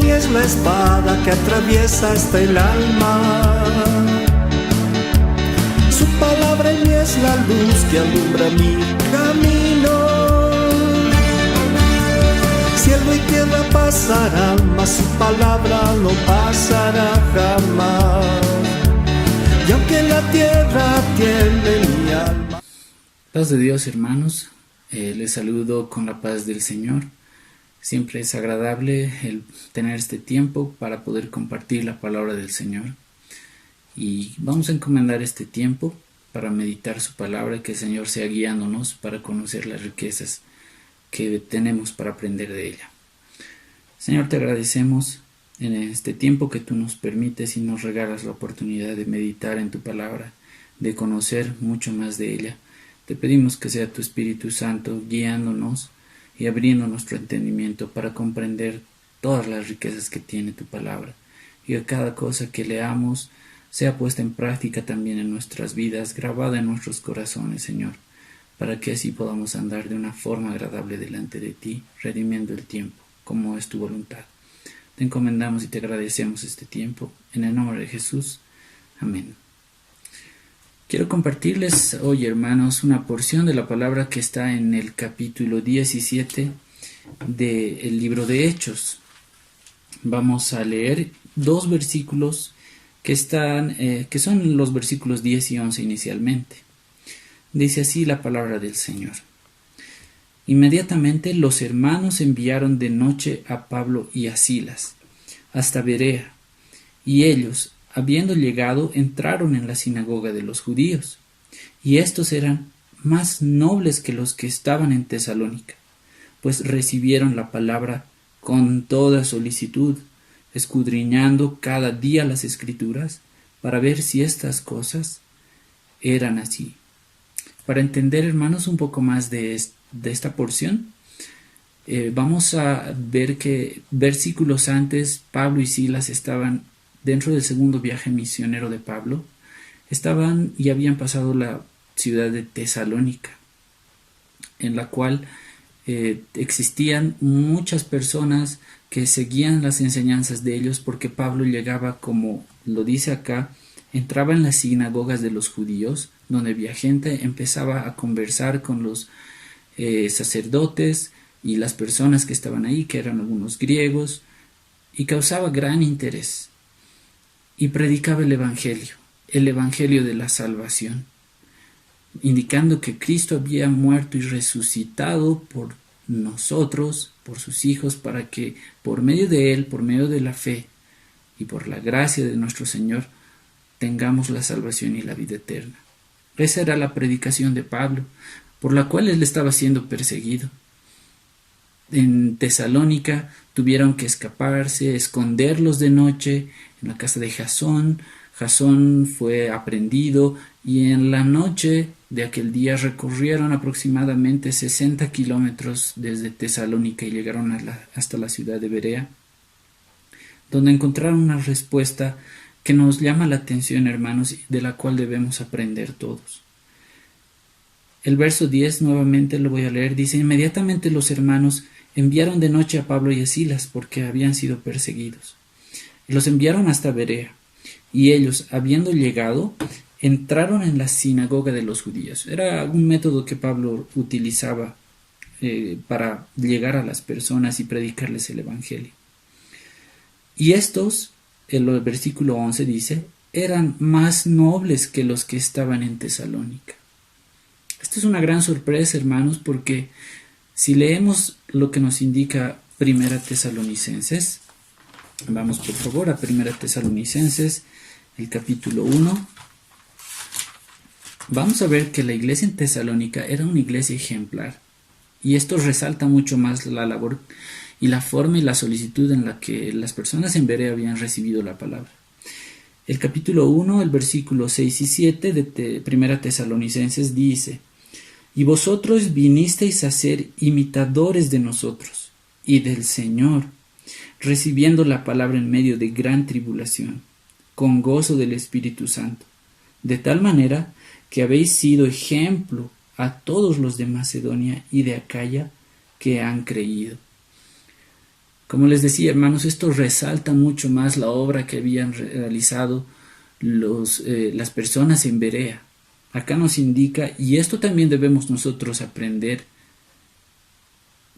y es la espada que atraviesa hasta el alma. Su palabra en mí es la luz que alumbra mi camino. Cielo y tierra pasarán, mas su palabra no pasará jamás. Y aunque la tierra tiene mi alma. Paz de Dios, hermanos. Les saludo con la paz del Señor. Siempre es agradable el tener este tiempo para poder compartir la palabra del Señor. Y vamos a encomendar este tiempo para meditar su palabra y que el Señor sea guiándonos para conocer las riquezas que tenemos para aprender de ella. Señor, te agradecemos en este tiempo que tú nos permites y nos regalas la oportunidad de meditar en tu palabra, de conocer mucho más de ella. Te pedimos que sea tu Espíritu Santo guiándonos y abriendo nuestro entendimiento para comprender todas las riquezas que tiene tu palabra, y que cada cosa que leamos sea puesta en práctica también en nuestras vidas, grabada en nuestros corazones, Señor, para que así podamos andar de una forma agradable delante de ti, redimiendo el tiempo, como es tu voluntad. Te encomendamos y te agradecemos este tiempo, en el nombre de Jesús. Amén. Quiero compartirles hoy, hermanos, una porción de la palabra que está en el capítulo 17 del libro de Hechos. Vamos a leer dos versículos que son los versículos 10 y 11 inicialmente. Dice así la palabra del Señor. Inmediatamente los hermanos enviaron de noche a Pablo y a Silas hasta Berea, y ellos, habiendo llegado, entraron en la sinagoga de los judíos, y estos eran más nobles que los que estaban en Tesalónica, pues recibieron la palabra con toda solicitud, escudriñando cada día las Escrituras, para ver si estas cosas eran así. Para entender, hermanos, un poco más de esta porción, vamos a ver que versículos antes Pablo y Silas estaban dentro del segundo viaje misionero de Pablo, estaban y habían pasado la ciudad de Tesalónica, en la cual existían muchas personas que seguían las enseñanzas de ellos, porque Pablo llegaba, como lo dice acá, entraba en las sinagogas de los judíos, donde había gente, empezaba a conversar con los sacerdotes y las personas que estaban ahí, que eran algunos griegos, y causaba gran interés. Y predicaba el Evangelio de la salvación, indicando que Cristo había muerto y resucitado por nosotros, por sus hijos, para que por medio de Él, por medio de la fe y por la gracia de nuestro Señor, tengamos la salvación y la vida eterna. Esa era la predicación de Pablo, por la cual él estaba siendo perseguido. En Tesalónica tuvieron que escaparse, esconderlos de noche en la casa de Jasón. Jasón fue aprehendido y en la noche de aquel día recorrieron aproximadamente 60 kilómetros desde Tesalónica y llegaron hasta la ciudad de Berea, donde encontraron una respuesta que nos llama la atención, hermanos, de la cual debemos aprender todos. El verso 10 nuevamente lo voy a leer. Dice: inmediatamente los hermanos enviaron de noche a Pablo y a Silas porque habían sido perseguidos. Y los enviaron hasta Berea, y ellos, habiendo llegado, entraron en la sinagoga de los judíos. Era un método que Pablo utilizaba para llegar a las personas y predicarles el Evangelio. Y estos, el versículo 11 dice, eran más nobles que los que estaban en Tesalónica. Esto es una gran sorpresa, hermanos, porque si leemos lo que nos indica Primera Tesalonicenses, vamos por favor a Primera Tesalonicenses, el capítulo 1, vamos a ver que la iglesia en Tesalónica era una iglesia ejemplar, y esto resalta mucho más la labor y la forma y la solicitud en la que las personas en Berea habían recibido la palabra. El capítulo 1, el versículo 6 y 7 de Primera Tesalonicenses dice: y vosotros vinisteis a ser imitadores de nosotros y del Señor, recibiendo la palabra en medio de gran tribulación, con gozo del Espíritu Santo, de tal manera que habéis sido ejemplo a todos los de Macedonia y de Acaya que han creído. Como les decía, hermanos, esto resalta mucho más la obra que habían realizado las personas en Berea. Acá nos indica, y esto también debemos nosotros aprender,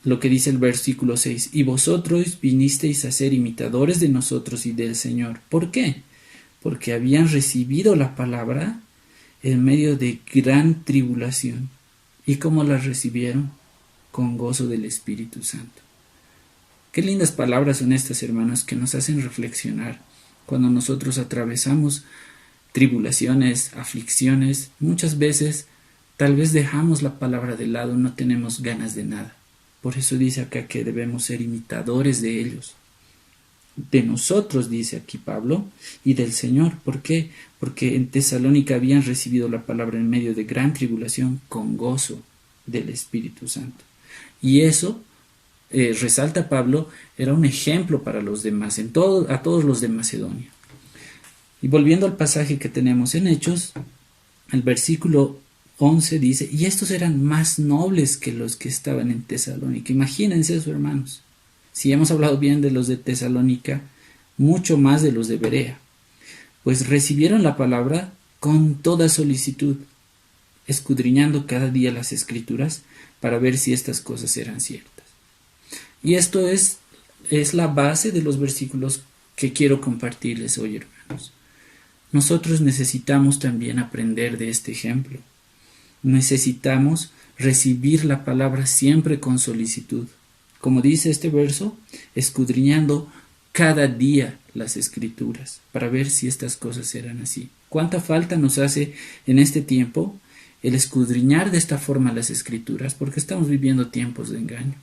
lo que dice el versículo 6, y vosotros vinisteis a ser imitadores de nosotros y del Señor. ¿Por qué? Porque habían recibido la palabra en medio de gran tribulación. ¿Y cómo la recibieron? Con gozo del Espíritu Santo. Qué lindas palabras son estas, hermanos, que nos hacen reflexionar cuando nosotros atravesamos tribulaciones, aflicciones. Muchas veces tal vez dejamos la palabra de lado, no tenemos ganas de nada. Por eso dice acá que debemos ser imitadores de ellos. De nosotros, dice aquí Pablo, y del Señor. ¿Por qué? Porque en Tesalónica habían recibido la palabra en medio de gran tribulación con gozo del Espíritu Santo. Y eso, resalta Pablo, era un ejemplo para los demás, a todos los de Macedonia. Y volviendo al pasaje que tenemos en Hechos, el versículo 11 dice, y estos eran más nobles que los que estaban en Tesalónica. Imagínense eso, hermanos. Si hemos hablado bien de los de Tesalónica, mucho más de los de Berea. Pues recibieron la palabra con toda solicitud, escudriñando cada día las Escrituras para ver si estas cosas eran ciertas. Y esto es la base de los versículos que quiero compartirles hoy, hermanos. Nosotros necesitamos también aprender de este ejemplo. Necesitamos recibir la palabra siempre con solicitud. Como dice este verso, escudriñando cada día las Escrituras para ver si estas cosas eran así. ¿Cuánta falta nos hace en este tiempo el escudriñar de esta forma las Escrituras? Porque estamos viviendo tiempos de engaño.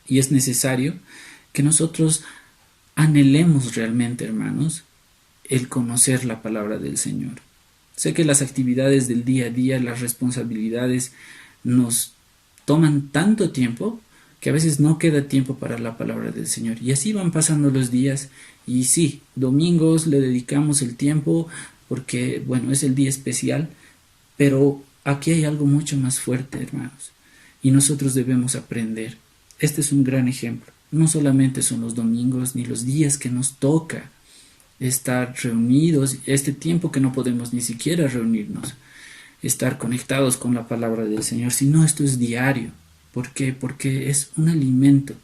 Y es necesario que nosotros anhelemos realmente, hermanos, el conocer la palabra del Señor. Sé que las actividades del día a día, las responsabilidades nos toman tanto tiempo que a veces no queda tiempo para la palabra del Señor. Y así van pasando los días y sí, domingos le dedicamos el tiempo porque, bueno, es el día especial, pero aquí hay algo mucho más fuerte, hermanos, y nosotros debemos aprender. Este es un gran ejemplo. No solamente son los domingos ni los días que nos toca estar reunidos, este tiempo que no podemos ni siquiera reunirnos, estar conectados con la palabra del Señor, sino esto es diario. ¿Por qué? Porque es un alimento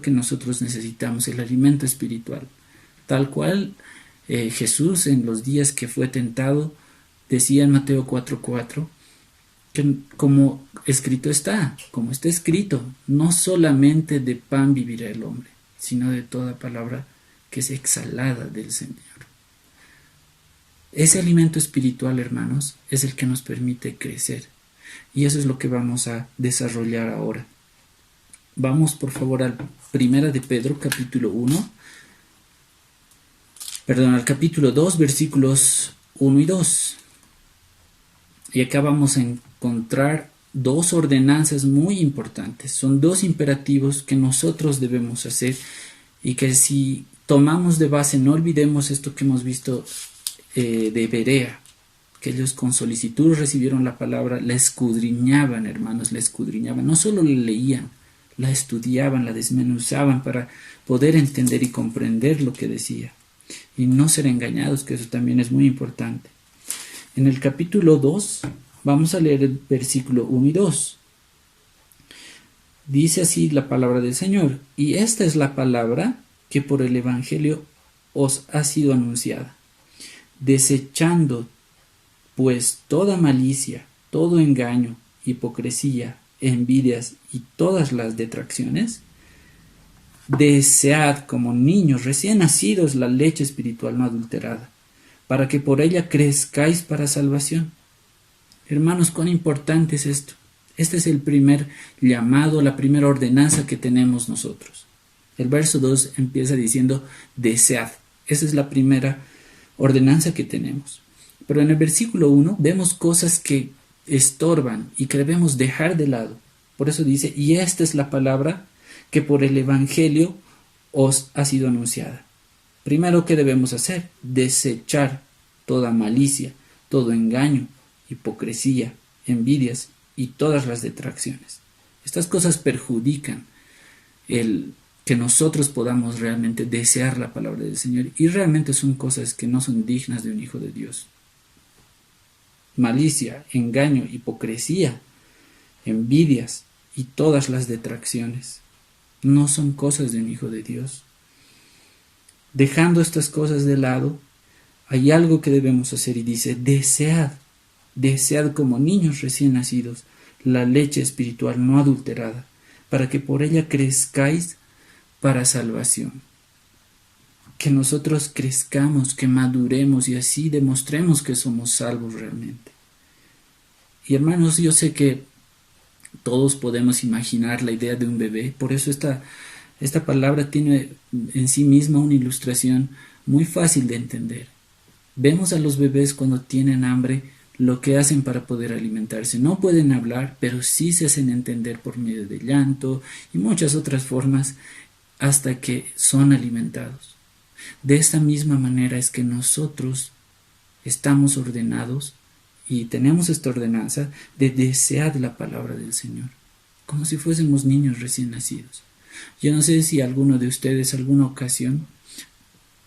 que nosotros necesitamos, el alimento espiritual. Tal cual Jesús en los días que fue tentado decía en Mateo 4:4 que como está escrito, no solamente de pan vivirá el hombre, sino de toda palabra que es exhalada del Señor. Ese alimento espiritual, hermanos, es el que nos permite crecer. Y eso es lo que vamos a desarrollar ahora. Vamos, por favor, al al capítulo 2, versículos 1 y 2. Y acá vamos a encontrar dos ordenanzas muy importantes. Son dos imperativos que nosotros debemos hacer y que si tomamos de base, no olvidemos esto que hemos visto de Berea, que ellos con solicitud recibieron la palabra, la escudriñaban, hermanos, la escudriñaban. No solo la leían, la estudiaban, la desmenuzaban para poder entender y comprender lo que decía. Y no ser engañados, que eso también es muy importante. En el capítulo 2 vamos a leer el versículo 1 y 2. Dice así la palabra del Señor: y esta es la palabra que por el Evangelio os ha sido anunciada, desechando pues toda malicia, todo engaño, hipocresía, envidias y todas las detracciones, desead como niños recién nacidos la leche espiritual no adulterada, para que por ella crezcáis para salvación. Hermanos, cuán importante es esto. Este es el primer llamado, la primera ordenanza que tenemos nosotros. El verso 2 empieza diciendo desead. Esa es la primera ordenanza que tenemos. Pero en el versículo 1 vemos cosas que estorban y que debemos dejar de lado. Por eso dice, y esta es la palabra que por el Evangelio os ha sido anunciada. Primero, ¿qué debemos hacer? Desechar toda malicia, todo engaño, hipocresía, envidias y todas las detracciones. Estas cosas perjudican. el que nosotros podamos realmente desear la palabra del Señor, y realmente son cosas que no son dignas de un hijo de Dios. Malicia, engaño, hipocresía, envidias y todas las detracciones no son cosas de un hijo de Dios. Dejando estas cosas de lado, hay algo que debemos hacer, y dice: desead como niños recién nacidos la leche espiritual no adulterada, para que por ella crezcáis para salvación. Que nosotros crezcamos, que maduremos, y así demostremos que somos salvos realmente. Y hermanos, yo sé que todos podemos imaginar la idea de un bebé, por eso esta palabra tiene en sí misma una ilustración muy fácil de entender. Vemos a los bebés cuando tienen hambre lo que hacen para poder alimentarse. No pueden hablar, pero sí se hacen entender por medio de llanto y muchas otras formas hasta que son alimentados. De esta misma manera es que nosotros estamos ordenados y tenemos esta ordenanza de desear la palabra del Señor, como si fuésemos niños recién nacidos. Yo no sé si alguno de ustedes alguna ocasión,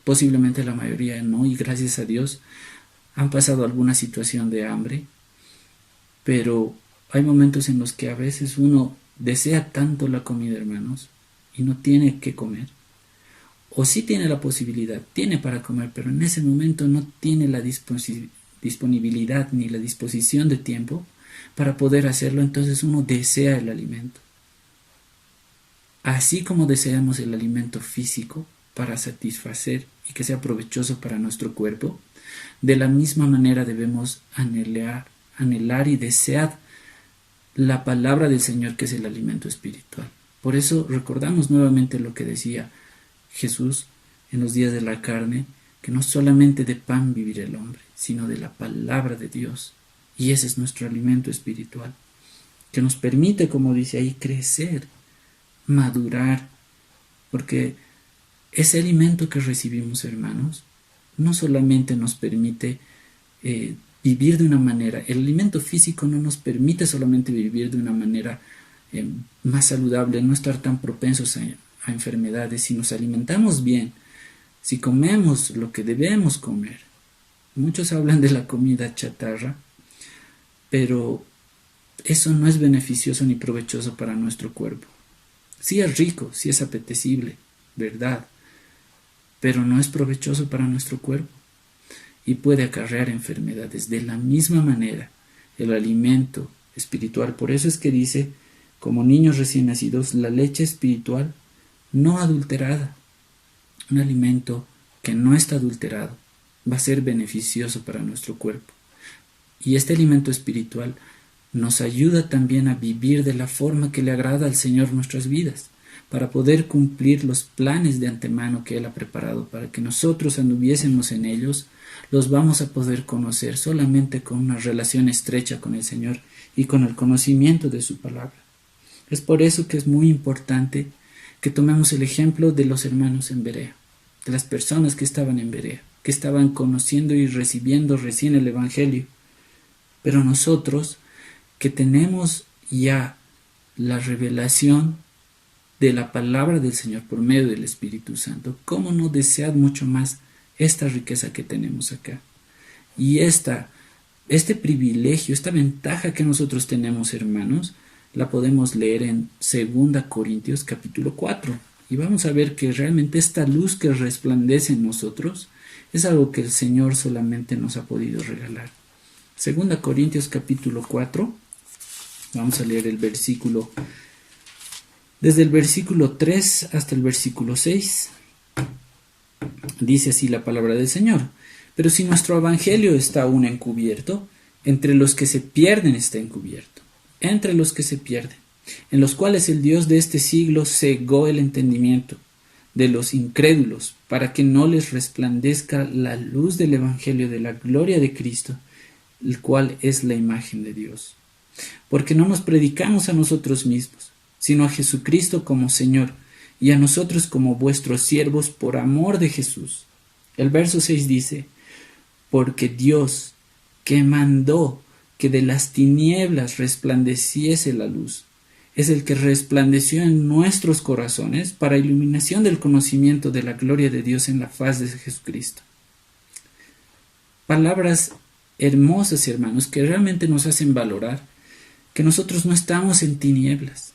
posiblemente la mayoría no, y gracias a Dios, han pasado alguna situación de hambre, pero hay momentos en los que a veces uno desea tanto la comida, hermanos, y no tiene que comer. O sí tiene la posibilidad, tiene para comer, pero en ese momento no tiene la disponibilidad ni la disposición de tiempo para poder hacerlo, entonces uno desea el alimento. Así como deseamos el alimento físico para satisfacer y que sea provechoso para nuestro cuerpo, de la misma manera debemos anhelar y desear la palabra del Señor, que es el alimento espiritual. Por eso recordamos nuevamente lo que decía Jesús en los días de la carne, que no solamente de pan vivirá el hombre, sino de la palabra de Dios. Y ese es nuestro alimento espiritual, que nos permite, como dice ahí, crecer, madurar, porque ese alimento que recibimos, hermanos, no solamente nos permite vivir de una manera, el alimento físico no nos permite solamente vivir de una manera más saludable, no estar tan propensos a enfermedades. Si nos alimentamos bien, si comemos lo que debemos comer. Muchos hablan de la comida chatarra, pero eso no es beneficioso ni provechoso para nuestro cuerpo. Sí es rico, sí es apetecible, ¿verdad? Pero no es provechoso para nuestro cuerpo y puede acarrear enfermedades. De la misma manera, el alimento espiritual, por eso es que dice, como niños recién nacidos, la leche espiritual no adulterada, un alimento que no está adulterado, va a ser beneficioso para nuestro cuerpo. Y este alimento espiritual nos ayuda también a vivir de la forma que le agrada al Señor nuestras vidas, para poder cumplir los planes de antemano que Él ha preparado para que nosotros anduviésemos en ellos. Los vamos a poder conocer solamente con una relación estrecha con el Señor y con el conocimiento de su palabra. Es por eso que es muy importante que tomemos el ejemplo de los hermanos en Berea, de las personas que estaban en Berea, que estaban conociendo y recibiendo recién el Evangelio. Pero nosotros, que tenemos ya la revelación de la palabra del Señor por medio del Espíritu Santo, ¿cómo no desear mucho más esta riqueza que tenemos acá? Y este privilegio, esta ventaja que nosotros tenemos, hermanos, la podemos leer en 2 Corintios capítulo 4. Y vamos a ver que realmente esta luz que resplandece en nosotros es algo que el Señor solamente nos ha podido regalar. 2 Corintios capítulo 4, vamos a leer desde el versículo 3 hasta el versículo 6. Dice así la palabra del Señor: pero si nuestro evangelio está aún encubierto, entre los que se pierden está encubierto, entre los que se pierden, en los cuales el Dios de este siglo cegó el entendimiento de los incrédulos, para que no les resplandezca la luz del evangelio de la gloria de Cristo, el cual es la imagen de Dios. Porque no nos predicamos a nosotros mismos, sino a Jesucristo como Señor, y a nosotros como vuestros siervos por amor de Jesús. El verso 6 dice: porque Dios, que mandó que de las tinieblas resplandeciese la luz, es el que resplandeció en nuestros corazones para iluminación del conocimiento de la gloria de Dios en la faz de Jesucristo. Palabras hermosas, hermanos, que realmente nos hacen valorar que nosotros no estamos en tinieblas.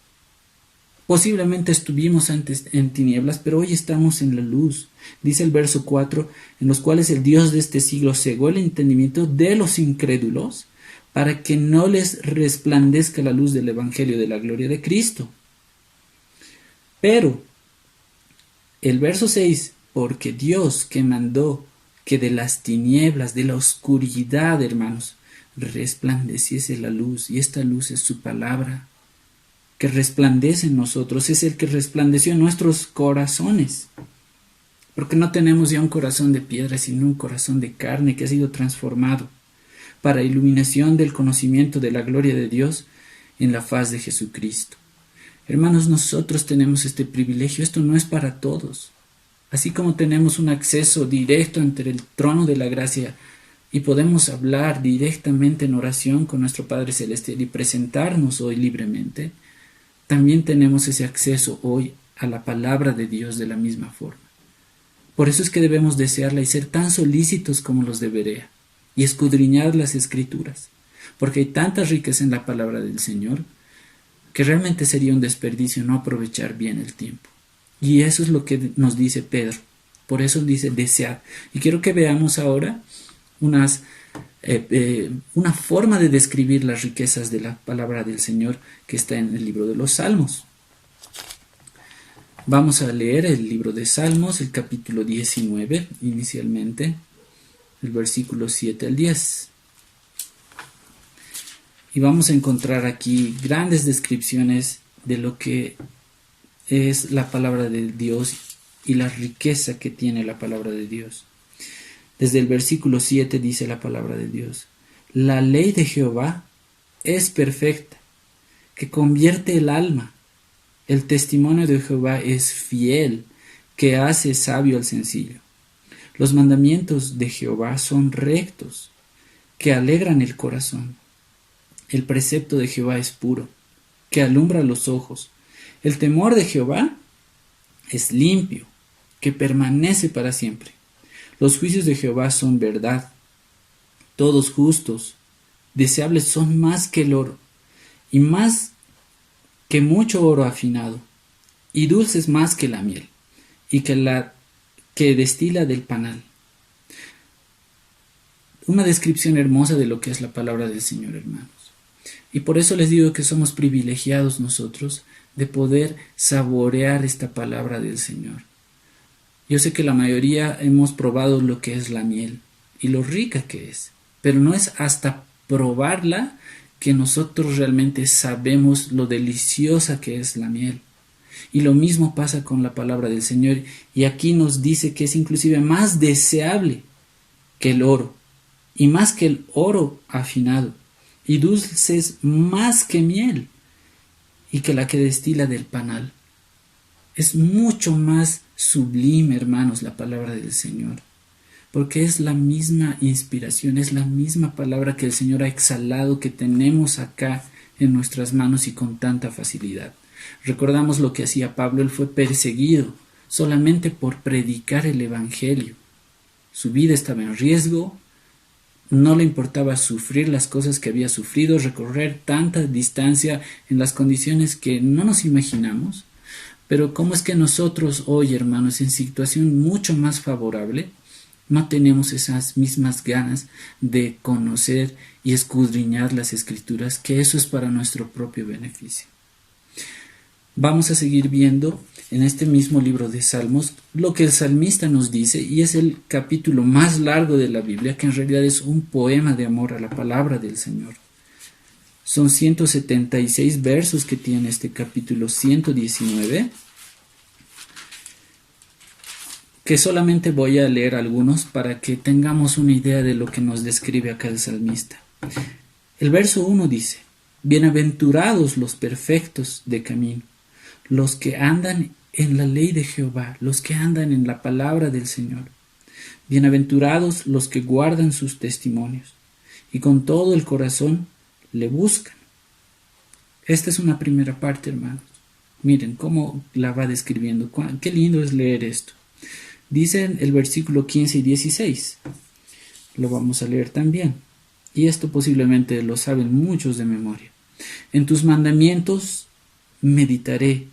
Posiblemente estuvimos antes en tinieblas, pero hoy estamos en la luz. Dice el verso 4, en los cuales el Dios de este siglo cegó el entendimiento de los incrédulos para que no les resplandezca la luz del Evangelio de la gloria de Cristo. Pero el verso 6, porque Dios que mandó que de las tinieblas, de la oscuridad, hermanos, resplandeciese la luz, y esta luz es su palabra, que resplandece en nosotros, es el que resplandeció en nuestros corazones, porque no tenemos ya un corazón de piedra, sino un corazón de carne que ha sido transformado para iluminación del conocimiento de la gloria de Dios en la faz de Jesucristo. Hermanos, nosotros tenemos este privilegio, esto no es para todos. Así como tenemos un acceso directo ante el trono de la gracia y podemos hablar directamente en oración con nuestro Padre Celestial y presentarnos hoy libremente, también tenemos ese acceso hoy a la palabra de Dios de la misma forma. Por eso es que debemos desearla y ser tan solícitos como los de Berea y escudriñar las Escrituras, porque hay tanta riqueza en la palabra del Señor que realmente sería un desperdicio no aprovechar bien el tiempo. Y eso es lo que nos dice Pedro. Por eso dice desear. Y quiero que veamos ahora una forma de describir las riquezas de la palabra del Señor que está en el libro de los Salmos. Vamos a leer el libro de Salmos, el capítulo 19, inicialmente, el versículo 7 al 10. Y vamos a encontrar aquí grandes descripciones de lo que es la palabra de Dios y la riqueza que tiene la palabra de Dios. Desde el versículo 7 dice la palabra de Dios: la ley de Jehová es perfecta, que convierte el alma. El testimonio de Jehová es fiel, que hace sabio al sencillo. Los mandamientos de Jehová son rectos, que alegran el corazón. El precepto de Jehová es puro, que alumbra los ojos. El temor de Jehová es limpio, que permanece para siempre. Los juicios de Jehová son verdad, todos justos. Deseables son más que el oro, y más que mucho oro afinado, y dulces más que la miel, y que la que destila del panal. Una descripción hermosa de lo que es la palabra del Señor, hermanos. Y por eso les digo que somos privilegiados nosotros de poder saborear esta palabra del Señor. Yo sé que la mayoría hemos probado lo que es la miel y lo rica que es, pero no es hasta probarla que nosotros realmente sabemos lo deliciosa que es la miel. Y lo mismo pasa con la palabra del Señor, y aquí nos dice que es inclusive más deseable que el oro, y más que el oro afinado, y dulces más que miel, y que la que destila del panal. Es mucho más sublime, hermanos, la palabra del Señor, porque es la misma inspiración, es la misma palabra que el Señor ha exhalado, que tenemos acá en nuestras manos y con tanta facilidad. Recordamos lo que hacía Pablo. Él fue perseguido solamente por predicar el Evangelio. Su vida estaba en riesgo, no le importaba sufrir las cosas que había sufrido, recorrer tanta distancia en las condiciones que no nos imaginamos. Pero ¿cómo es que nosotros hoy, hermanos, en situación mucho más favorable, no tenemos esas mismas ganas de conocer y escudriñar las Escrituras, que eso es para nuestro propio beneficio? Vamos a seguir viendo en este mismo libro de Salmos lo que el salmista nos dice, y es el capítulo más largo de la Biblia, que en realidad es un poema de amor a la palabra del Señor. Son 176 versos que tiene este capítulo 119, que solamente voy a leer algunos para que tengamos una idea de lo que nos describe acá el salmista. El verso 1 dice: bienaventurados los perfectos de camino, los que andan en la ley de Jehová, los que andan en la palabra del Señor. Bienaventurados los que guardan sus testimonios y con todo el corazón le buscan. Esta es una primera parte, hermanos. Miren cómo la va describiendo. Qué lindo es leer esto. Dice el versículo 15 y 16. Lo vamos a leer también. Y esto posiblemente lo saben muchos de memoria. En tus mandamientos meditaré,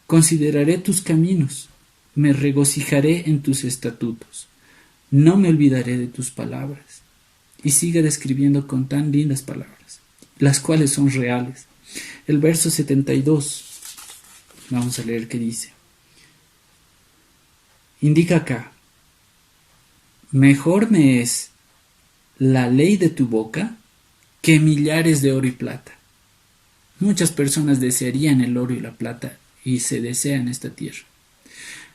consideraré tus caminos, me regocijaré en tus estatutos, no me olvidaré de tus palabras. Y sigue describiendo con tan lindas palabras, las cuales son reales. El verso 72, vamos a leer qué dice. Indica acá, mejor me es la ley de tu boca que millares de oro y plata. Muchas personas desearían el oro y la plata y se desean esta tierra.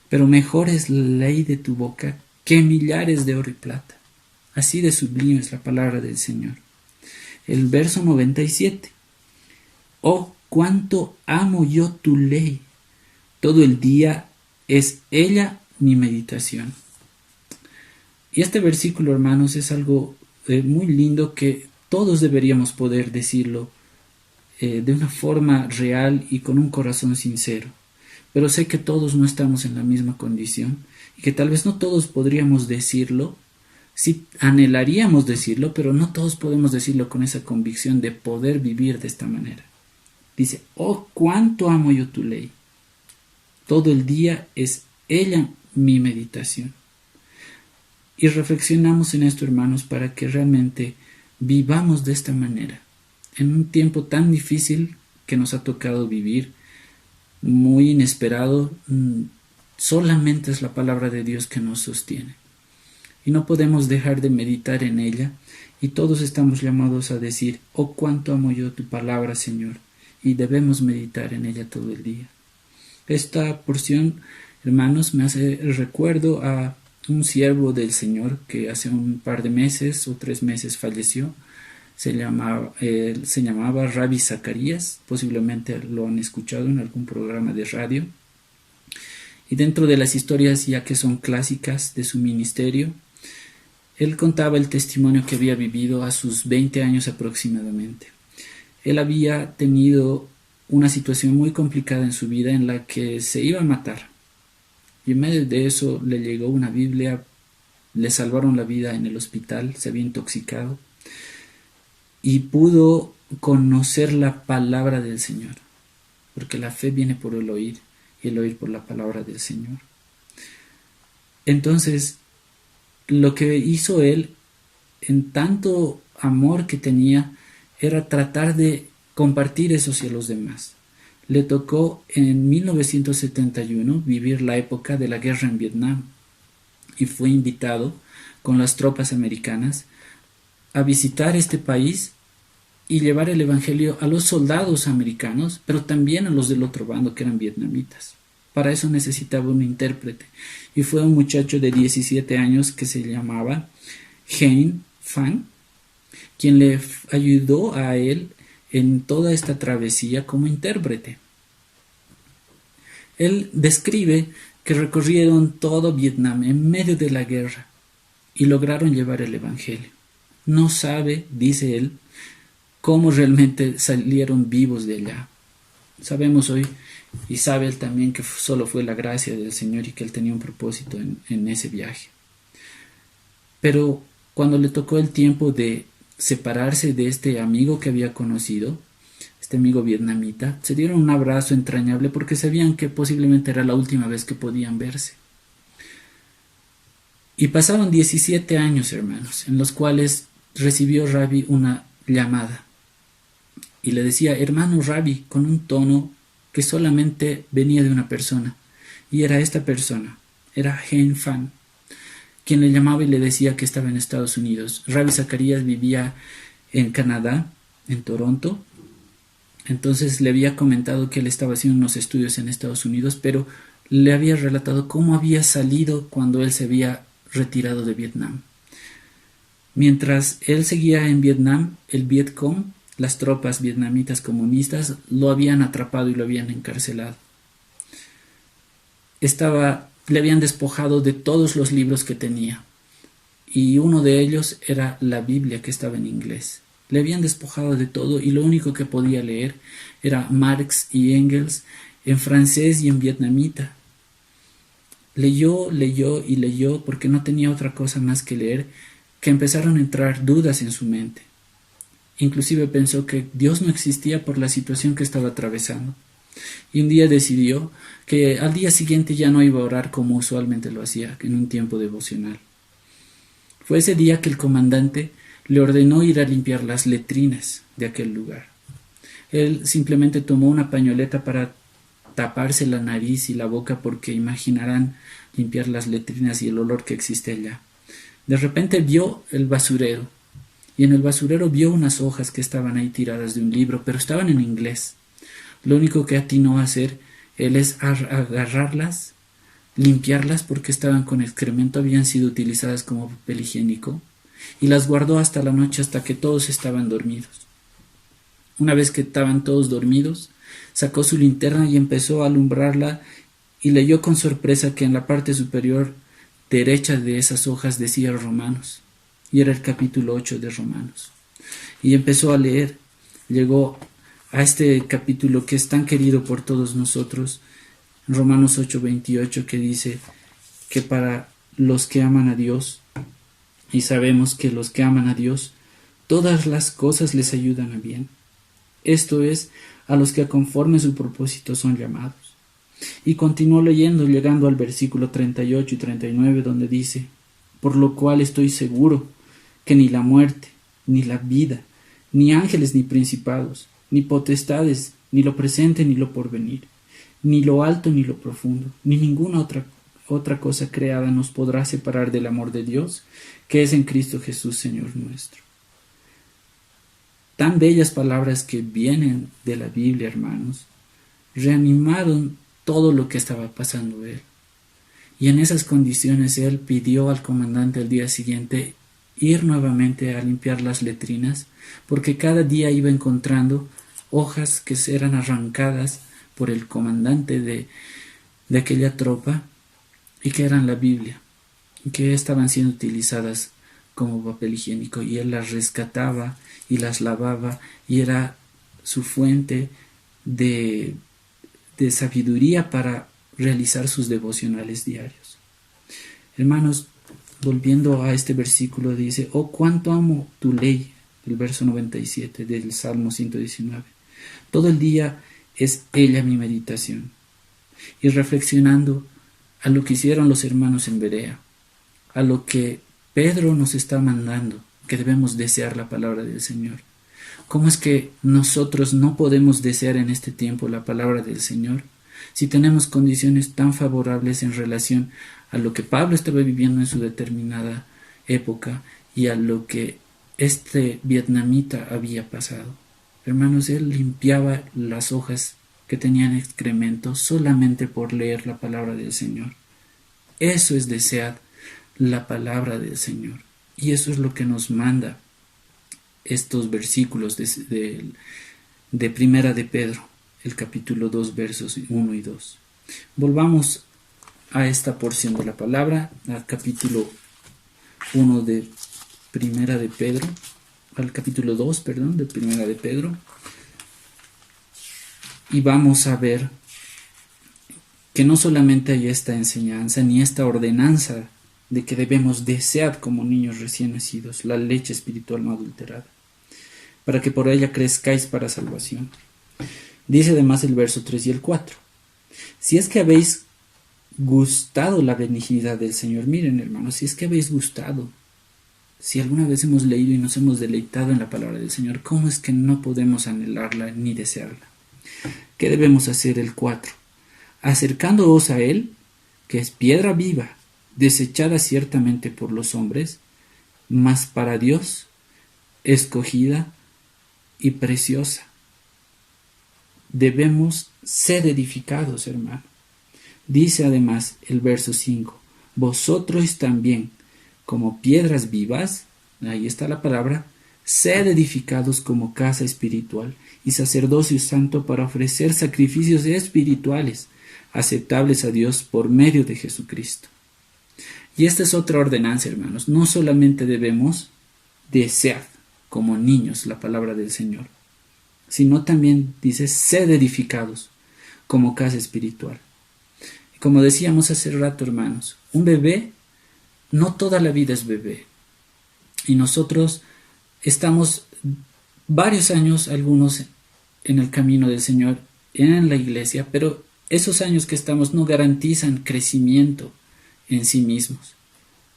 Pero mejor es la ley de tu boca que millares de oro y plata. Así de sublime es la palabra del Señor. El verso 97. Oh, cuánto amo yo tu ley. Todo el día es ella mi meditación. Y este versículo, hermanos, es algo muy lindo que todos deberíamos poder decirlo de una forma real y con un corazón sincero. Pero sé que todos no estamos en la misma condición y que tal vez no todos podríamos decirlo. Sí anhelaríamos decirlo, pero no todos podemos decirlo con esa convicción de poder vivir de esta manera. Dice, oh, cuánto amo yo tu ley. Todo el día es ella mi meditación. Y reflexionamos en esto, hermanos, para que realmente vivamos de esta manera. En un tiempo tan difícil que nos ha tocado vivir, muy inesperado, solamente es la palabra de Dios que nos sostiene. Y no podemos dejar de meditar en ella, y todos estamos llamados a decir, oh, cuánto amo yo tu palabra, Señor, y debemos meditar en ella todo el día. Esta porción, hermanos, me hace recuerdo a un siervo del Señor que hace un par de meses o 3 meses falleció. Se llamaba Rabbi Zacarías, posiblemente lo han escuchado en algún programa de radio. Y dentro de las historias ya que son clásicas de su ministerio, él contaba el testimonio que había vivido a sus 20 años aproximadamente. Él había tenido una situación muy complicada en su vida en la que se iba a matar. Y en medio de eso le llegó una Biblia, le salvaron la vida en el hospital, se había intoxicado y pudo conocer la palabra del Señor, porque la fe viene por el oír y el oír por la palabra del Señor. Entonces, lo que hizo él, en tanto amor que tenía, era tratar de compartir eso hacia los demás. Le tocó en 1971 vivir la época de la guerra en Vietnam y fue invitado con las tropas americanas a visitar este país y llevar el evangelio a los soldados americanos, pero también a los del otro bando que eran vietnamitas. Para eso necesitaba un intérprete y fue un muchacho de 17 años que se llamaba Hein Phan, quien le ayudó a él en toda esta travesía como intérprete. Él describe que recorrieron todo Vietnam en medio de la guerra y lograron llevar el evangelio. No sabe, dice él, cómo realmente salieron vivos de allá. Sabemos hoy, y sabe él también, que solo fue la gracia del Señor y que él tenía un propósito en ese viaje. Pero cuando le tocó el tiempo de separarse de este amigo que había conocido, este amigo vietnamita, se dieron un abrazo entrañable porque sabían que posiblemente era la última vez que podían verse. Y pasaron 17 años, hermanos, en los cuales recibió Rabbi una llamada y le decía, hermano Rabbi, con un tono que solamente venía de una persona, y era esta persona, era Hein Phan, quien le llamaba y le decía que estaba en Estados Unidos. Rabbi Zacarías vivía en Canadá, en Toronto. Entonces le había comentado que él estaba haciendo unos estudios en Estados Unidos, pero le había relatado cómo había salido cuando él se había retirado de Vietnam. Mientras él seguía en Vietnam, el Vietcong, las tropas vietnamitas comunistas, lo habían atrapado y lo habían encarcelado. Le habían despojado de todos los libros que tenía, y uno de ellos era la Biblia, que estaba en inglés. Le habían despojado de todo y lo único que podía leer era Marx y Engels en francés y en vietnamita. Leyó y leyó porque no tenía otra cosa más que leer, que empezaron a entrar dudas en su mente. Inclusive pensó que Dios no existía por la situación que estaba atravesando. Y un día decidió que al día siguiente ya no iba a orar como usualmente lo hacía en un tiempo devocional. Fue ese día que el comandante le ordenó ir a limpiar las letrinas de aquel lugar. Él simplemente tomó una pañoleta para taparse la nariz y la boca porque imaginarán limpiar las letrinas y el olor que existe allá. De repente vio el basurero y en el basurero vio unas hojas que estaban ahí tiradas de un libro, pero estaban en inglés. Lo único que atinó a hacer él es agarrarlas, limpiarlas porque estaban con excremento, habían sido utilizadas como papel higiénico, y las guardó hasta la noche hasta que todos estaban dormidos. Una vez que estaban todos dormidos, sacó su linterna y empezó a alumbrarla y leyó con sorpresa que en la parte superior derecha de esas hojas decía Romanos, y era el capítulo 8 de Romanos. Y empezó a leer, llegó a este capítulo que es tan querido por todos nosotros, Romanos 8:28, que dice que para los que aman a Dios, y sabemos que los que aman a Dios, todas las cosas les ayudan a bien. Esto es, a los que conforme su propósito son llamados. Y continuó leyendo, llegando al versículo 38 y 39, donde dice: por lo cual estoy seguro que ni la muerte, ni la vida, ni ángeles, ni principados, ni potestades, ni lo presente, ni lo porvenir, ni lo alto, ni lo profundo, ni ninguna otra cosa creada nos podrá separar del amor de Dios, que es en Cristo Jesús, Señor nuestro. Tan bellas palabras que vienen de la Biblia, hermanos, reanimaron todo lo que estaba pasando él. Y en esas condiciones él pidió al comandante al día siguiente ir nuevamente a limpiar las letrinas, porque cada día iba encontrando hojas que eran arrancadas por el comandante de aquella tropa y que eran la Biblia, y que estaban siendo utilizadas como papel higiénico, y él las rescataba y las lavaba, y era su fuente de sabiduría para realizar sus devocionales diarios. Hermanos, volviendo a este versículo, dice: oh, cuánto amo tu ley, el verso 97 del Salmo 119. Todo el día es ella mi meditación. Y reflexionando a lo que hicieron los hermanos en Berea, a lo que Pedro nos está mandando, que debemos desear la palabra del Señor. ¿Cómo es que nosotros no podemos desear en este tiempo la palabra del Señor si tenemos condiciones tan favorables en relación a lo que Pablo estaba viviendo en su determinada época y a lo que este vietnamita había pasado? Hermanos, él limpiaba las hojas que tenían excremento solamente por leer la palabra del Señor. Eso es desear la palabra del Señor, y eso es lo que nos manda estos versículos de Primera de Pedro, el capítulo 2, versos 1 y 2. Volvamos a esta porción de la palabra, al capítulo 1 de Primera de Pedro, al capítulo 2, de Primera de Pedro, y vamos a ver que no solamente hay esta enseñanza ni esta ordenanza de que debemos desear como niños recién nacidos la leche espiritual no adulterada, para que por ella crezcáis para salvación. Dice además el verso 3 y el 4: si es que habéis gustado la benignidad del Señor. Miren, hermanos, si es que habéis gustado, si alguna vez hemos leído y nos hemos deleitado en la palabra del Señor, ¿cómo es que no podemos anhelarla ni desearla? ¿Qué debemos hacer? El 4: acercándoos a Él, que es piedra viva, desechada ciertamente por los hombres, mas para Dios escogida y preciosa. Debemos ser edificados, hermano. Dice además el verso 5: vosotros también, como piedras vivas, ahí está la palabra, sed edificados como casa espiritual y sacerdocio santo para ofrecer sacrificios espirituales aceptables a Dios por medio de Jesucristo. Y esta es otra ordenanza, hermanos. No solamente debemos desear como niños la palabra del Señor, sino también dice, sed edificados como casa espiritual. Y como decíamos hace rato, hermanos, un bebé, no toda la vida es bebé. Y nosotros estamos varios años, algunos en el camino del Señor, en la iglesia, pero esos años que estamos no garantizan crecimiento en sí mismos.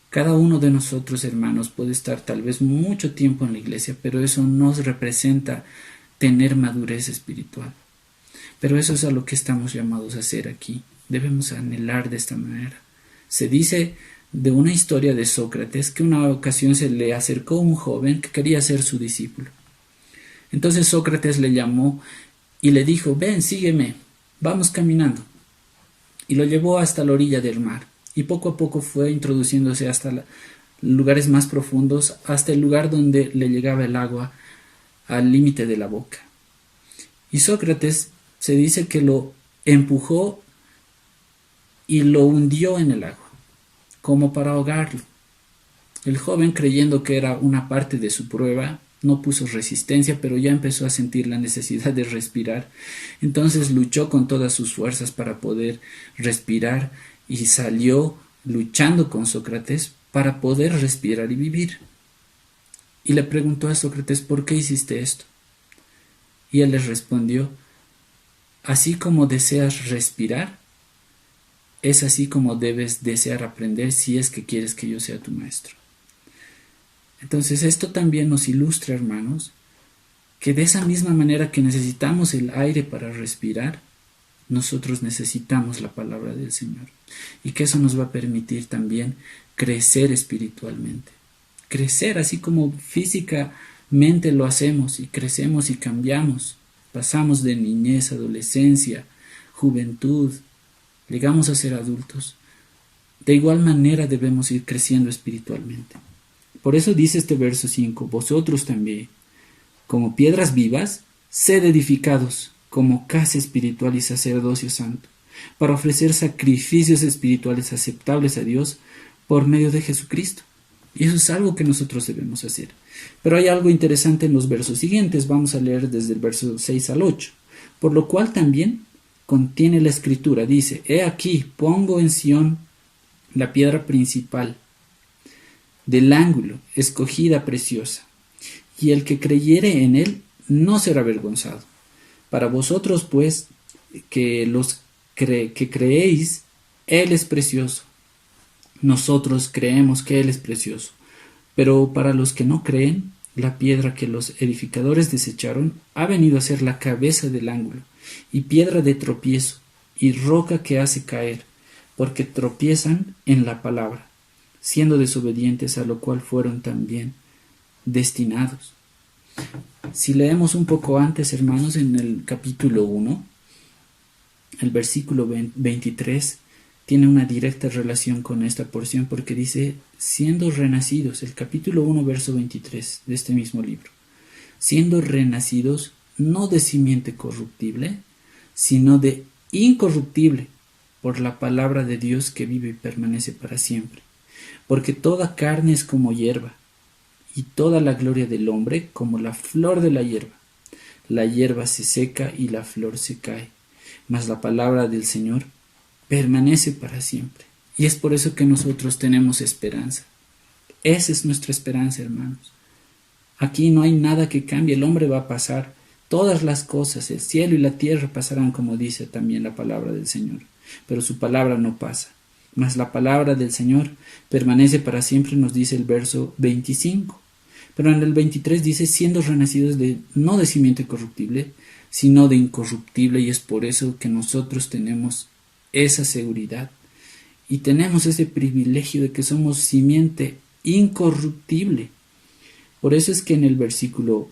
Cada uno de nosotros, hermanos, puede estar tal vez mucho tiempo en la iglesia, pero eso no representa tener madurez espiritual. Pero eso es a lo que estamos llamados a hacer aquí. Debemos anhelar de esta manera. Se dice de una historia de Sócrates que una ocasión se le acercó un joven que quería ser su discípulo. Entonces Sócrates le llamó y le dijo, ven, sígueme, vamos caminando. Y lo llevó hasta la orilla del mar. Y poco a poco fue introduciéndose hasta lugares más profundos, hasta el lugar donde le llegaba el agua al límite de la boca. Y Sócrates se dice que lo empujó y lo hundió en el agua, como para ahogarlo. El joven, creyendo que era una parte de su prueba, no puso resistencia, pero ya empezó a sentir la necesidad de respirar. Entonces luchó con todas sus fuerzas para poder respirar y salió luchando con Sócrates para poder respirar y vivir. Y le preguntó a Sócrates, ¿por qué hiciste esto? Y él le respondió, así como deseas respirar, es así como debes desear aprender si es que quieres que yo sea tu maestro. Entonces esto también nos ilustra, hermanos, que de esa misma manera que necesitamos el aire para respirar, nosotros necesitamos la palabra del Señor. Y que eso nos va a permitir también crecer espiritualmente. Crecer así como físicamente lo hacemos y crecemos y cambiamos. Pasamos de niñez, adolescencia, juventud, llegamos a ser adultos. De igual manera debemos ir creciendo espiritualmente. Por eso dice este verso 5, vosotros también, como piedras vivas, sed edificados como casa espiritual y sacerdocio santo, para ofrecer sacrificios espirituales aceptables a Dios por medio de Jesucristo. Y eso es algo que nosotros debemos hacer. Pero hay algo interesante en los versos siguientes. Vamos a leer desde el verso 6 al 8. Por lo cual también contiene la escritura. Dice, he aquí, pongo en Sión la piedra principal del ángulo, escogida preciosa, y el que creyere en él no será avergonzado. Para vosotros, pues, que creéis, él es precioso. Nosotros creemos que él es precioso. Pero para los que no creen, la piedra que los edificadores desecharon ha venido a ser la cabeza del ángulo, y piedra de tropiezo, y roca que hace caer, porque tropiezan en la palabra, siendo desobedientes, a lo cual fueron también destinados. Si leemos un poco antes, hermanos, en el capítulo 1, el versículo 23 tiene una directa relación con esta porción, porque dice, siendo renacidos, el capítulo 1, verso 23 de este mismo libro, siendo renacidos no de simiente corruptible, sino de incorruptible, por la palabra de Dios que vive y permanece para siempre. Porque toda carne es como hierba, y toda la gloria del hombre como la flor de la hierba. La hierba se seca y la flor se cae, mas la palabra del Señor permanece para siempre. Y es por eso que nosotros tenemos esperanza. Esa es nuestra esperanza, hermanos. Aquí no hay nada que cambie, el hombre va a pasar. Todas las cosas, el cielo y la tierra pasarán, como dice también la palabra del Señor. Pero su palabra no pasa. Mas la palabra del Señor permanece para siempre, nos dice el verso 25. Pero en el 23 dice, siendo renacidos no de simiente corruptible, sino de incorruptible, y es por eso que nosotros tenemos esa seguridad y tenemos ese privilegio de que somos simiente incorruptible. Por eso es que en el versículo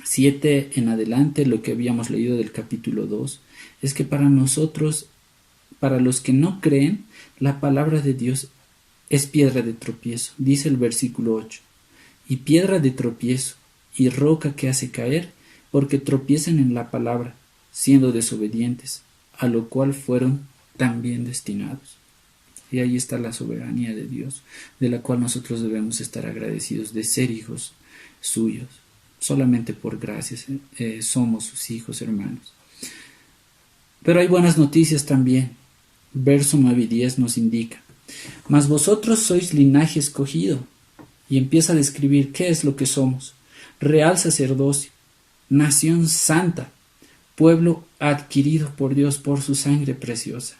7 en adelante, lo que habíamos leído del capítulo 2, es que para nosotros, para los que no creen, la palabra de Dios es piedra de tropiezo. Dice el versículo 8, y piedra de tropiezo y roca que hace caer, porque tropiezan en la palabra, siendo desobedientes, a lo cual fueron también destinados. Y ahí está la soberanía de Dios, de la cual nosotros debemos estar agradecidos de ser hijos suyos. Solamente por gracias somos sus hijos, hermanos. Pero hay buenas noticias también. Verso 9 y 10 nos indica: mas vosotros sois linaje escogido. Y empieza a describir qué es lo que somos: real sacerdocio, nación santa, pueblo adquirido por Dios por su sangre preciosa,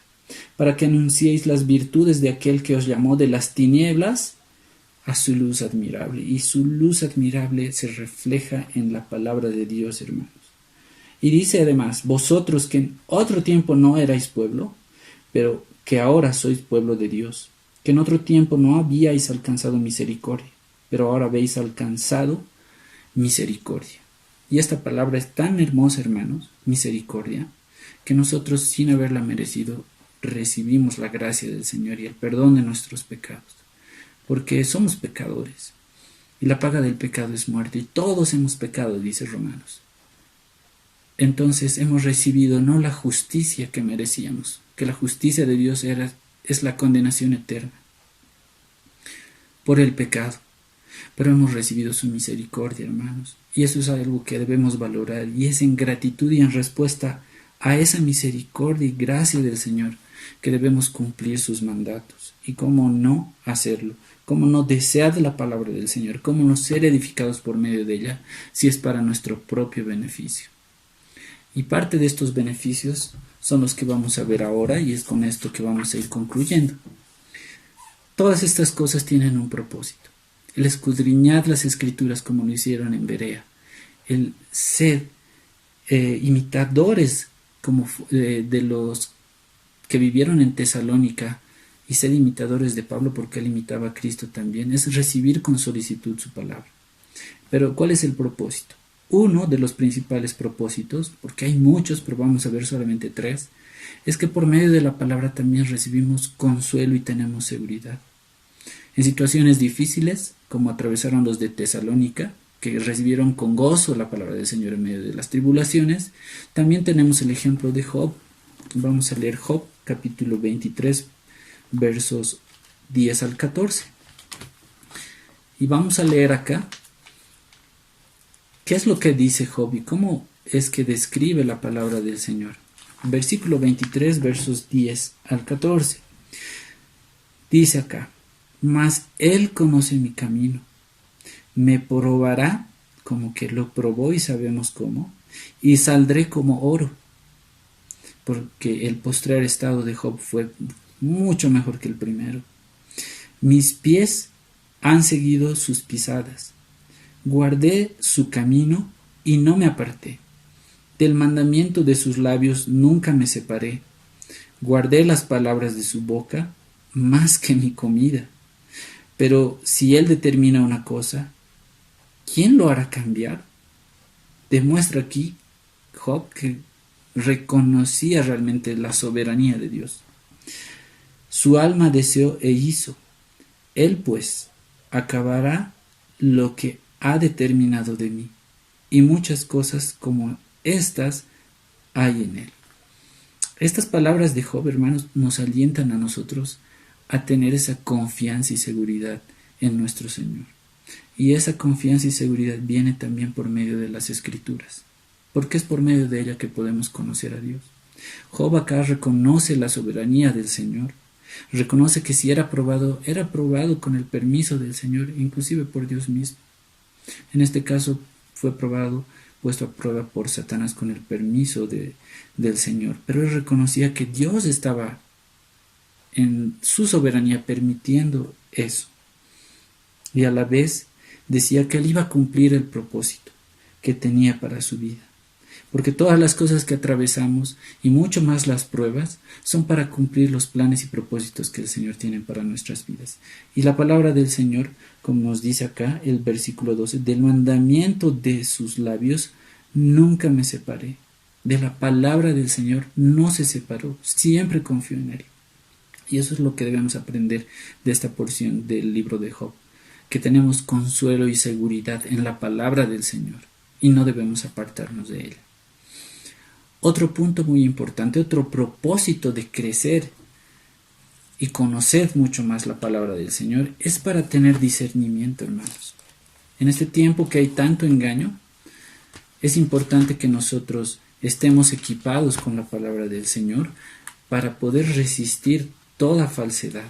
para que anunciéis las virtudes de aquel que os llamó de las tinieblas a su luz admirable. Y su luz admirable se refleja en la palabra de Dios, hermanos. Y dice además: vosotros que en otro tiempo no erais pueblo, pero que ahora sois pueblo de Dios, que en otro tiempo no habíais alcanzado misericordia, pero ahora habéis alcanzado misericordia. Y esta palabra es tan hermosa, hermanos, misericordia, que nosotros, sin haberla merecido, recibimos la gracia del Señor y el perdón de nuestros pecados, porque somos pecadores, y la paga del pecado es muerte, y todos hemos pecado, dice Romanos. Entonces hemos recibido no la justicia que merecíamos, que la justicia de Dios es la condenación eterna por el pecado, pero hemos recibido su misericordia, hermanos, y eso es algo que debemos valorar, y es en gratitud y en respuesta a esa misericordia y gracia del Señor que debemos cumplir sus mandatos. Y cómo no hacerlo, cómo no desear la palabra del Señor, cómo no ser edificados por medio de ella, si es para nuestro propio beneficio. Y parte de estos beneficios son los que vamos a ver ahora, y es con esto que vamos a ir concluyendo. Todas estas cosas tienen un propósito: el escudriñar las Escrituras como lo hicieron en Berea, el ser imitadores de los que vivieron en Tesalónica, y ser imitadores de Pablo porque él imitaba a Cristo también, es recibir con solicitud su palabra. Pero ¿cuál es el propósito? Uno de los principales propósitos, porque hay muchos, pero vamos a ver solamente 3, es que por medio de la palabra también recibimos consuelo y tenemos seguridad. En situaciones difíciles, como atravesaron los de Tesalónica, que recibieron con gozo la palabra del Señor en medio de las tribulaciones, también tenemos el ejemplo de Job. Vamos a leer Job, capítulo 23, versos 10 al 14. Y vamos a leer acá qué es lo que dice Job y cómo es que describe la palabra del Señor. Versículo 23, versos 10 al 14. Dice acá: mas Él conoce mi camino, me probará, como que lo probó y sabemos cómo, y saldré como oro. Porque el postrer estado de Job fue mucho mejor que el primero. Mis pies han seguido sus pisadas, guardé su camino y no me aparté. Del mandamiento de sus labios nunca me separé. Guardé las palabras de su boca más que mi comida. Pero si él determina una cosa, ¿quién lo hará cambiar? Demuestra aquí Job que reconocía realmente la soberanía de Dios. Su alma deseó e hizo. Él pues acabará lo que ha determinado de mí, y muchas cosas como estas hay en él. Estas palabras de Job, hermanos, nos alientan a nosotros a tener esa confianza y seguridad en nuestro Señor. Y esa confianza y seguridad viene también por medio de las Escrituras, porque es por medio de ella que podemos conocer a Dios. Job acá reconoce la soberanía del Señor, reconoce que si era probado con el permiso del Señor, inclusive por Dios mismo. En este caso fue puesto a prueba por Satanás con el permiso del Señor, pero él reconocía que Dios estaba en su soberanía permitiendo eso, y a la vez decía que él iba a cumplir el propósito que tenía para su vida, porque todas las cosas que atravesamos, y mucho más las pruebas, son para cumplir los planes y propósitos que el Señor tiene para nuestras vidas. Y la palabra del Señor, como nos dice acá el versículo 12, del mandamiento de sus labios nunca me separé. De la palabra del Señor no se separó, siempre confió en él. Y eso es lo que debemos aprender de esta porción del libro de Job, que tenemos consuelo y seguridad en la palabra del Señor y no debemos apartarnos de ella. Otro punto muy importante, otro propósito de crecer y conocer mucho más la palabra del Señor es para tener discernimiento, hermanos. En este tiempo que hay tanto engaño, es importante que nosotros estemos equipados con la palabra del Señor para poder resistir toda falsedad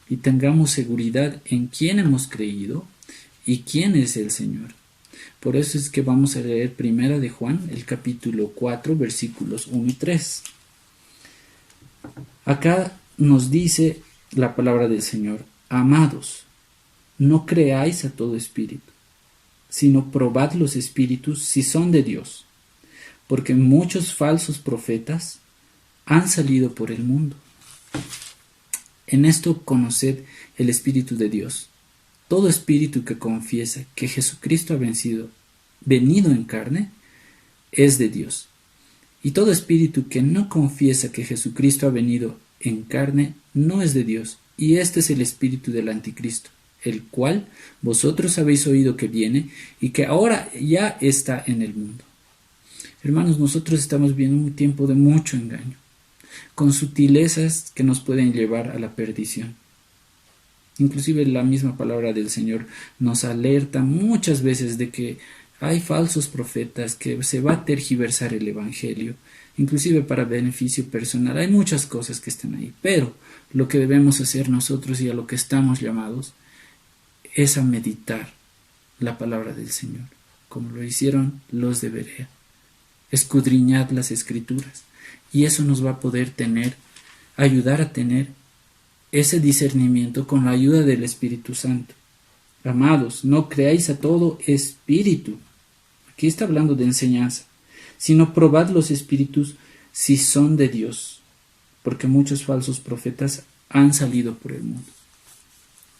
y tengamos seguridad en quién hemos creído y quién es el Señor. Por eso es que vamos a leer Primera de Juan, el capítulo 4, versículos 1 y 3. Acá nos dice la palabra del Señor: amados, no creáis a todo espíritu, sino probad los espíritus si son de Dios, porque muchos falsos profetas han salido por el mundo. En esto conoced el Espíritu de Dios. Todo espíritu que confiesa que Jesucristo ha venido en carne, es de Dios. Y todo espíritu que no confiesa que Jesucristo ha venido en carne, no es de Dios. Y este es el espíritu del anticristo, el cual vosotros habéis oído que viene y que ahora ya está en el mundo. Hermanos, nosotros estamos viendo un tiempo de mucho engaño, con sutilezas que nos pueden llevar a la perdición. Inclusive la misma palabra del Señor nos alerta muchas veces de que hay falsos profetas, que se va a tergiversar el Evangelio, inclusive para beneficio personal. Hay muchas cosas que están ahí, pero lo que debemos hacer nosotros y a lo que estamos llamados es a meditar la palabra del Señor, como lo hicieron los de Berea. Escudriñad las Escrituras, y eso nos va a poder ayudar a tener ese discernimiento con la ayuda del Espíritu Santo. Amados, no creáis a todo espíritu. Aquí está hablando de enseñanza, sino probad los espíritus si son de Dios, porque muchos falsos profetas han salido por el mundo.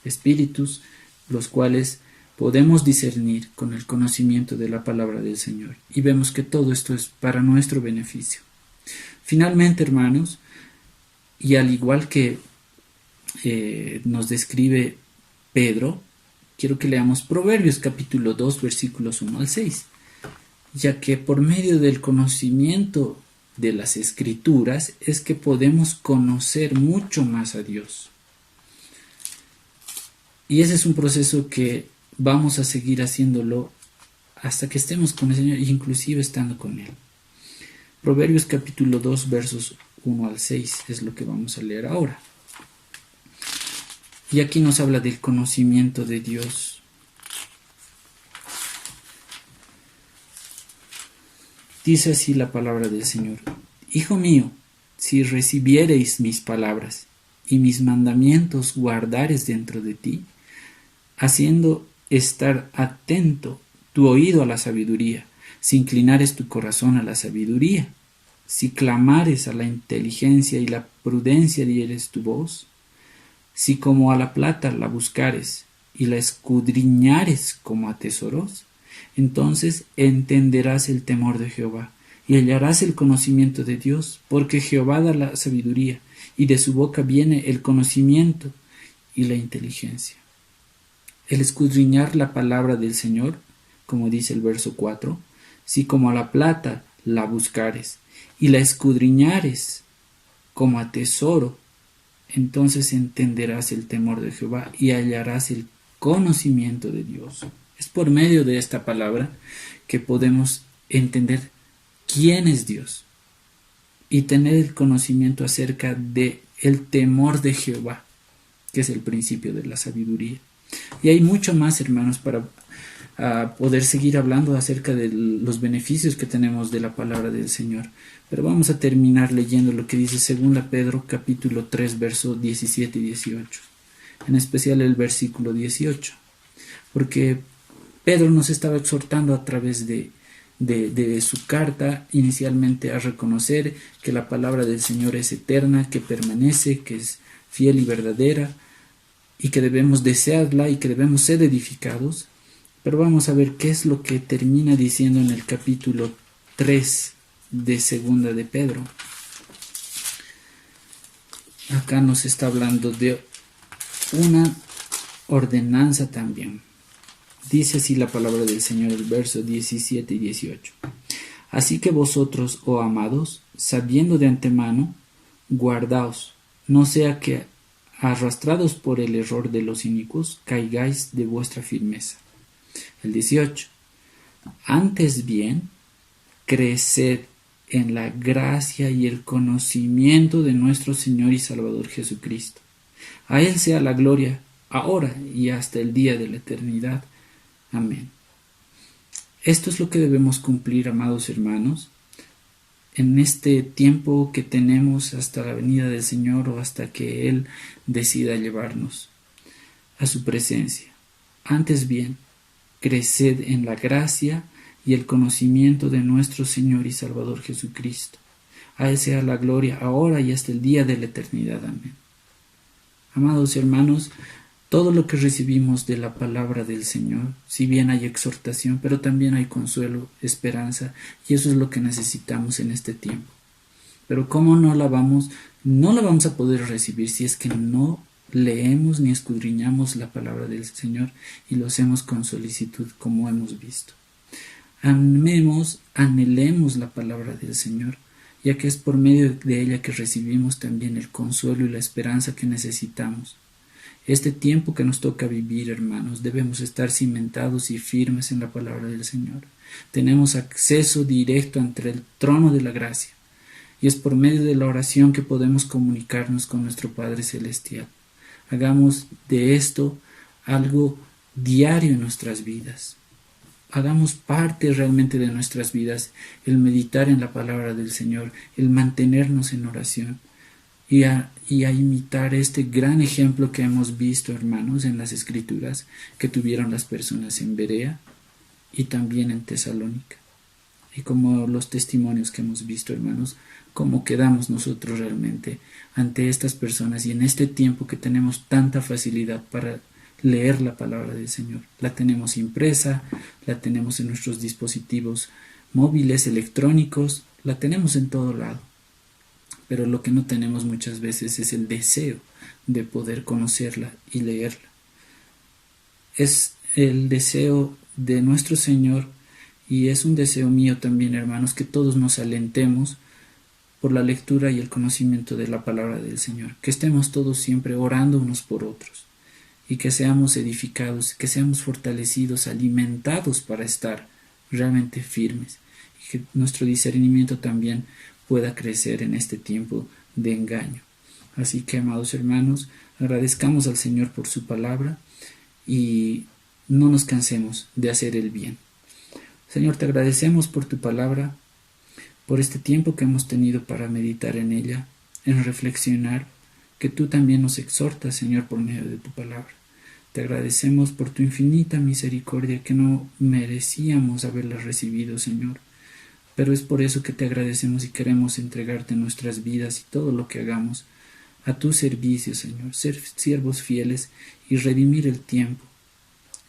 Espíritus los cuales podemos discernir con el conocimiento de la palabra del Señor. Y vemos que todo esto es para nuestro beneficio. Finalmente, hermanos, y al igual que nos describe Pedro, quiero que leamos Proverbios capítulo 2, versículos 1 al 6, ya que por medio del conocimiento de las Escrituras es que podemos conocer mucho más a Dios. Y ese es un proceso que vamos a seguir haciéndolo hasta que estemos con el Señor, inclusive estando con Él. Proverbios capítulo 2, versos 1 al 6 es lo que vamos a leer ahora. Y aquí nos habla del conocimiento de Dios. Dice así la palabra del Señor: Hijo mío, si recibiereis mis palabras y mis mandamientos guardares dentro de ti, haciendo estar atento tu oído a la sabiduría, si inclinares tu corazón a la sabiduría, si clamares a la inteligencia y la prudencia dieres tu voz, si como a la plata la buscares y la escudriñares como a tesoros, entonces entenderás el temor de Jehová y hallarás el conocimiento de Dios, porque Jehová da la sabiduría y de su boca viene el conocimiento y la inteligencia. El escudriñar la palabra del Señor, como dice el verso 4, si como a la plata la buscares y la escudriñares como a tesoro, entonces entenderás el temor de Jehová y hallarás el conocimiento de Dios. Es por medio de esta palabra que podemos entender quién es Dios y tener el conocimiento acerca de el temor de Jehová, que es el principio de la sabiduría. Y hay mucho más, hermanos, para poder seguir hablando acerca de los beneficios que tenemos de la palabra del Señor. Pero vamos a terminar leyendo lo que dice 2 Pedro capítulo 3, versos 17 y 18. En especial el versículo 18. Porque Pedro nos estaba exhortando a través de su carta inicialmente a reconocer que la palabra del Señor es eterna, que permanece, que es fiel y verdadera, y que debemos desearla y que debemos ser edificados. Pero vamos a ver qué es lo que termina diciendo en el capítulo 3 de 2 de Pedro. Acá nos está hablando de una ordenanza también. Dice así la palabra del Señor, el verso 17 y 18. Así que vosotros, oh amados, sabiendo de antemano, guardaos, no sea que arrastrados por el error de los inicuos, caigáis de vuestra firmeza. El 18. Antes bien, creced en la gracia y el conocimiento de nuestro Señor y Salvador Jesucristo. A Él sea la gloria, ahora y hasta el día de la eternidad. Amén. Esto es lo que debemos cumplir, amados hermanos, en este tiempo que tenemos hasta la venida del Señor o hasta que Él decida llevarnos a su presencia. Antes bien, creced en la gracia y el conocimiento de nuestro Señor y Salvador Jesucristo. A Él sea la gloria ahora y hasta el día de la eternidad. Amén. Amados hermanos, todo lo que recibimos de la palabra del Señor, si bien hay exhortación, pero también hay consuelo, esperanza, y eso es lo que necesitamos en este tiempo. Pero ¿cómo no la vamos a poder recibir si es que no leemos ni escudriñamos la palabra del Señor y lo hacemos con solicitud, como hemos visto? Amemos, anhelemos la palabra del Señor, ya que es por medio de ella que recibimos también el consuelo y la esperanza que necesitamos. Este tiempo que nos toca vivir, hermanos, debemos estar cimentados y firmes en la palabra del Señor. Tenemos acceso directo ante el trono de la gracia, y es por medio de la oración que podemos comunicarnos con nuestro Padre Celestial. Hagamos de esto algo diario en nuestras vidas. Hagamos parte realmente de nuestras vidas el meditar en la palabra del Señor, el mantenernos en oración y a imitar este gran ejemplo que hemos visto, hermanos, en las Escrituras que tuvieron las personas en Berea y también en Tesalónica. Y como los testimonios que hemos visto, hermanos, cómo quedamos nosotros realmente ante estas personas y en este tiempo que tenemos tanta facilidad para leer la palabra del Señor. La tenemos impresa, la tenemos en nuestros dispositivos móviles, electrónicos, la tenemos en todo lado. Pero lo que no tenemos muchas veces es el deseo de poder conocerla y leerla. Es el deseo de nuestro Señor y es un deseo mío también, hermanos, que todos nos alentemos por la lectura y el conocimiento de la palabra del Señor. Que estemos todos siempre orando unos por otros. Y que seamos edificados, que seamos fortalecidos, alimentados para estar realmente firmes. Y que nuestro discernimiento también pueda crecer en este tiempo de engaño. Así que, amados hermanos, agradezcamos al Señor por su palabra y no nos cansemos de hacer el bien. Señor, te agradecemos por tu palabra, por este tiempo que hemos tenido para meditar en ella, en reflexionar, que tú también nos exhortas, Señor, por medio de tu palabra. Te agradecemos por tu infinita misericordia que no merecíamos haberla recibido, Señor. Pero es por eso que te agradecemos y queremos entregarte nuestras vidas y todo lo que hagamos a tu servicio, Señor. Ser siervos fieles y redimir el tiempo,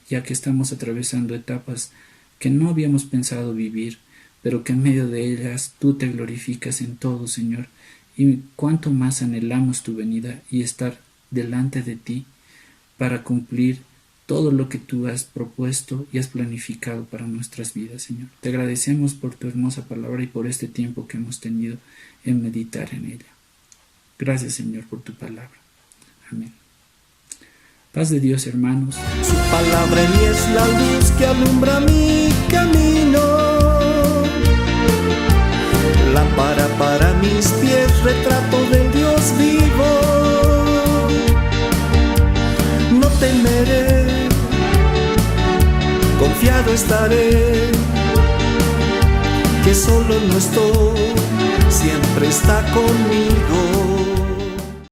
ya que estamos atravesando etapas que no habíamos pensado vivir, pero que en medio de ellas tú te glorificas en todo, Señor. Y cuánto más anhelamos tu venida y estar delante de ti para cumplir todo lo que tú has propuesto y has planificado para nuestras vidas, Señor. Te agradecemos por tu hermosa palabra y por este tiempo que hemos tenido en meditar en ella. Gracias, Señor, por tu palabra. Amén. Paz de Dios, hermanos. Su palabra en mí es la luz que alumbra mi camino. Lámpara para mis pies, retrato del Dios vivo. No temeré, confiado estaré, que solo no estoy, siempre está conmigo.